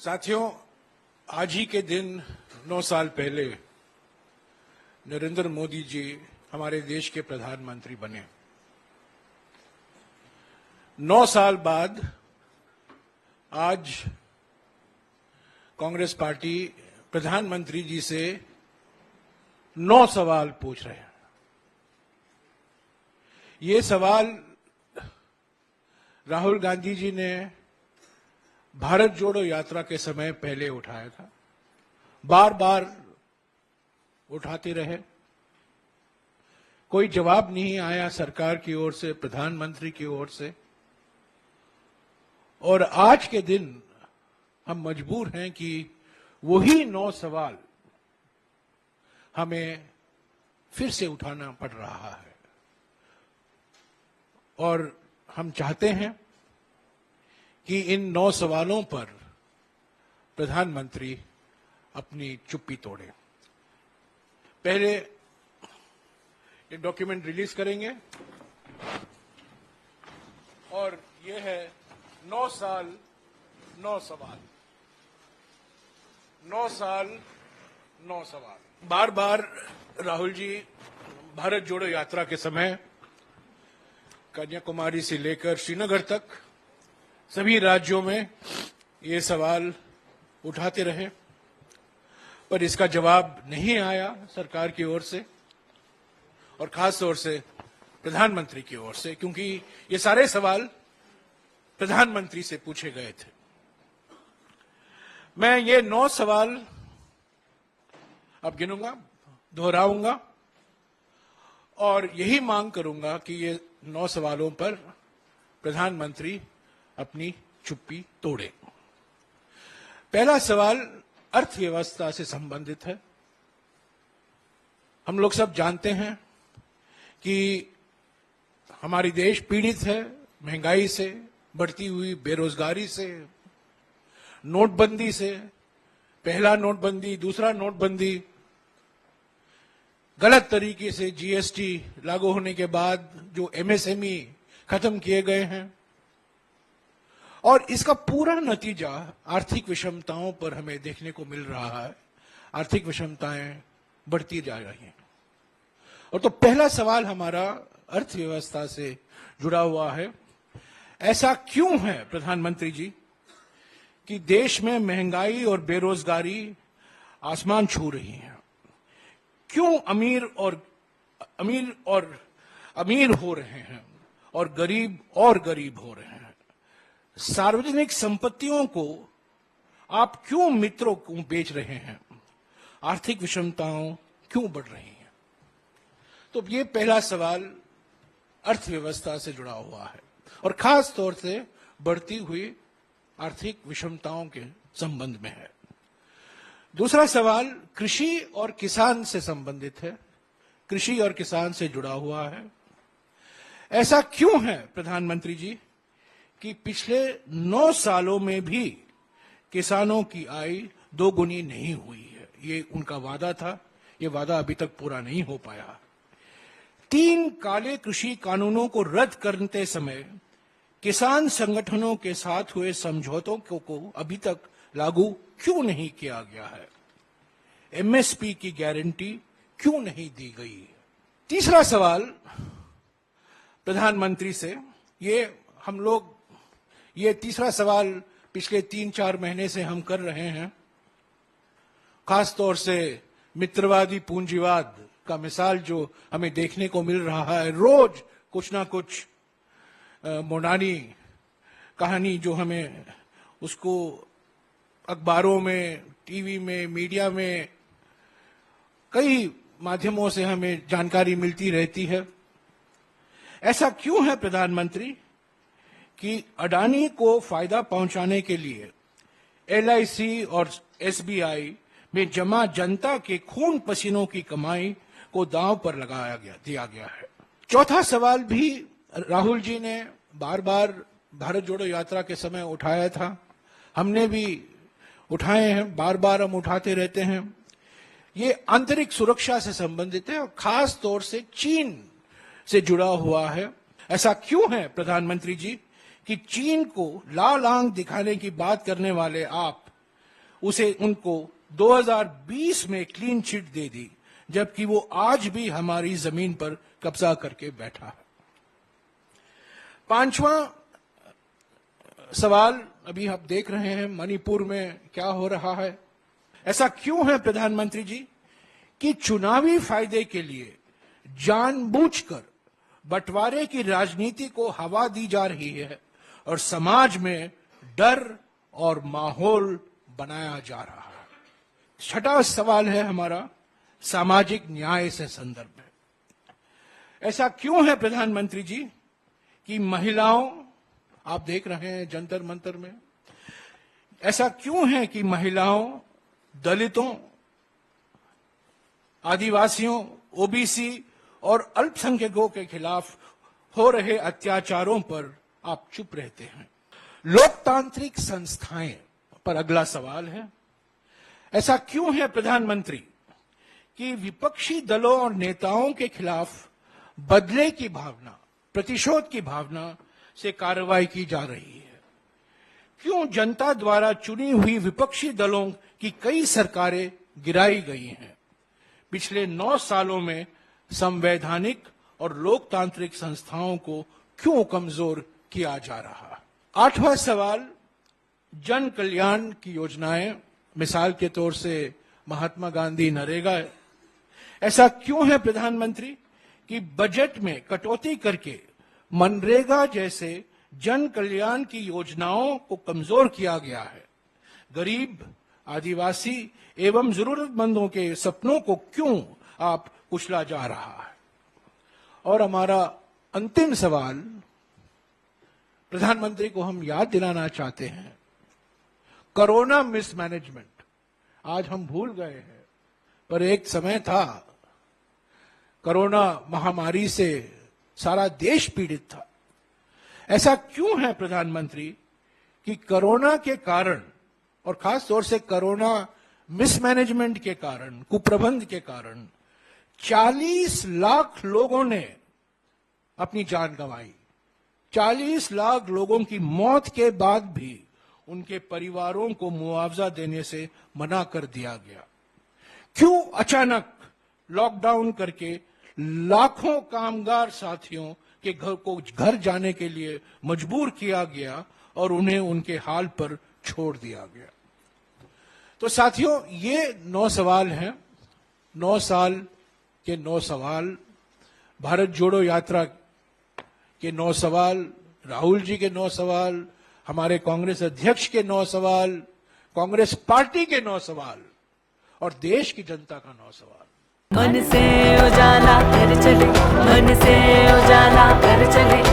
साथियों, आज ही के दिन 9 साल पहले नरेंद्र मोदी जी हमारे देश के प्रधानमंत्री बने। 9 साल बाद आज कांग्रेस पार्टी प्रधानमंत्री जी से 9 सवाल पूछ रहे हैं। ये सवाल राहुल गांधी जी ने भारत जोड़ो यात्रा के समय पहले उठाया था, बार बार उठाते रहे, कोई जवाब नहीं आया सरकार की ओर से, प्रधानमंत्री की ओर से। और आज के दिन हम मजबूर हैं कि वही 9 सवाल हमें फिर से उठाना पड़ रहा है। और हम चाहते हैं कि इन 9 सवालों पर प्रधानमंत्री अपनी चुप्पी तोड़े। पहले ये डॉक्यूमेंट रिलीज करेंगे और ये है 9 साल 9 सवाल। 9 साल 9 सवाल। बार बार राहुल जी भारत जोड़ो यात्रा के समय कन्याकुमारी से लेकर श्रीनगर तक सभी राज्यों में ये सवाल उठाते रहे, पर इसका जवाब नहीं आया सरकार की ओर से और खास तौर से प्रधानमंत्री की ओर से, क्योंकि ये सारे सवाल प्रधानमंत्री से पूछे गए थे। मैं ये 9 सवाल अब गिनूंगा, दोहराऊंगा और यही मांग करूंगा कि ये 9 सवालों पर प्रधानमंत्री अपनी चुप्पी तोड़े। पहला सवाल अर्थव्यवस्था से संबंधित है। हम लोग सब जानते हैं कि हमारी देश पीड़ित है महंगाई से, बढ़ती हुई बेरोजगारी से, नोटबंदी से, पहला नोटबंदी, दूसरा नोटबंदी, गलत तरीके से जीएसटी लागू होने के बाद जो एमएसएमई खत्म किए गए हैं, और इसका पूरा नतीजा आर्थिक विषमताओं पर हमें देखने को मिल रहा है। आर्थिक विषमताएं बढ़ती जा रही हैं। और तो पहला सवाल हमारा अर्थव्यवस्था से जुड़ा हुआ है। ऐसा क्यों है प्रधानमंत्री जी कि देश में महंगाई और बेरोजगारी आसमान छू रही है? क्यों अमीर हो रहे हैं और गरीब हो रहे हैं? सार्वजनिक संपत्तियों को आप क्यों मित्रों को बेच रहे हैं? आर्थिक विषमताओं क्यों बढ़ रही हैं? तो ये पहला सवाल अर्थव्यवस्था से जुड़ा हुआ है और खास तौर से बढ़ती हुई आर्थिक विषमताओं के संबंध में है। दूसरा सवाल कृषि और किसान से संबंधित है, कृषि और किसान से जुड़ा हुआ है। ऐसा क्यों है प्रधानमंत्री जी कि पिछले 9 सालों में भी किसानों की आय 2 गुनी नहीं हुई है? ये उनका वादा था, ये वादा अभी तक पूरा नहीं हो पाया। 3 काले कृषि कानूनों को रद्द करते समय किसान संगठनों के साथ हुए समझौतों को अभी तक लागू क्यों नहीं किया गया है? एमएसपी की गारंटी क्यों नहीं दी गई? तीसरा सवाल प्रधानमंत्री से, ये तीसरा सवाल पिछले 3-4 महीने से हम कर रहे हैं। खास तौर से मित्रवादी पूंजीवाद का मिसाल जो हमें देखने को मिल रहा है, रोज कुछ ना कुछ मोनानी कहानी जो हमें उसको अखबारों में, टीवी में, मीडिया में, कई माध्यमों से हमें जानकारी मिलती रहती है। ऐसा क्यों है प्रधानमंत्री कि अडानी को फायदा पहुंचाने के लिए एलआईसी और एसबीआई में जमा जनता के खून पसीनों की कमाई को दांव पर दिया गया है? चौथा सवाल भी राहुल जी ने बार बार भारत जोड़ो यात्रा के समय उठाया था, हमने भी उठाए हैं, बार बार हम उठाते रहते हैं। ये आंतरिक सुरक्षा से संबंधित है और खास तौर से चीन से जुड़ा हुआ है। ऐसा क्यों है प्रधानमंत्री जी कि चीन को लाल आंख दिखाने की बात करने वाले आप उसे उनको 2020 में क्लीन चिट दे दी, जबकि वो आज भी हमारी जमीन पर कब्जा करके बैठा है। पांचवां सवाल, अभी आप देख रहे हैं मणिपुर में क्या हो रहा है। ऐसा क्यों है प्रधानमंत्री जी कि चुनावी फायदे के लिए जानबूझकर बंटवारे की राजनीति को हवा दी जा रही है और समाज में डर और माहौल बनाया जा रहा है। छठा सवाल है हमारा सामाजिक न्याय से संदर्भ में। ऐसा क्यों है प्रधानमंत्री जी कि महिलाओं, आप देख रहे हैं जंतर मंतर में, ऐसा क्यों है कि महिलाओं, दलितों, आदिवासियों, ओबीसी और अल्पसंख्यकों के खिलाफ हो रहे अत्याचारों पर आप चुप रहते हैं। लोकतांत्रिक संस्थाएं पर अगला सवाल है। ऐसा क्यों है प्रधानमंत्री कि विपक्षी दलों और नेताओं के खिलाफ बदले की भावना, प्रतिशोध की भावना से कार्रवाई की जा रही है? क्यों जनता द्वारा चुनी हुई विपक्षी दलों की कई सरकारें गिराई गई हैं? पिछले 9 सालों में संवैधानिक और लोकतांत्रिक संस्थाओं को क्यों कमजोर किया जा रहा है? आठवां सवाल, जन कल्याण की योजनाएं, मिसाल के तौर से महात्मा गांधी नरेगा। ऐसा क्यों है प्रधानमंत्री कि बजट में कटौती करके मनरेगा जैसे जन कल्याण की योजनाओं को कमजोर किया गया है? गरीब, आदिवासी एवं जरूरतमंदों के सपनों को क्यों आप कुचला जा रहा है? और हमारा अंतिम सवाल, प्रधानमंत्री को हम याद दिलाना चाहते हैं, कोरोना मिसमैनेजमेंट आज हम भूल गए हैं, पर एक समय था कोरोना महामारी से सारा देश पीड़ित था। ऐसा क्यों है प्रधानमंत्री कि कोरोना के कारण और खास तौर से कोरोना मिसमैनेजमेंट के कारण, कुप्रबंध के कारण 40 लाख लोगों ने अपनी जान गंवाई। 40 लाख लोगों की मौत के बाद भी उनके परिवारों को मुआवजा देने से मना कर दिया गया। क्यों अचानक लॉकडाउन करके लाखों कामगार साथियों के घर को घर जाने के लिए मजबूर किया गया और उन्हें उनके हाल पर छोड़ दिया गया? तो साथियों, ये 9 सवाल हैं, 9 साल के 9 सवाल, भारत जोड़ो यात्रा के 9 सवाल, राहुल जी के 9 सवाल, हमारे कांग्रेस अध्यक्ष के 9 सवाल, कांग्रेस पार्टी के 9 सवाल और देश की जनता का 9 सवाल। मन से उजाला कर चले, मन से उजाला कर चले।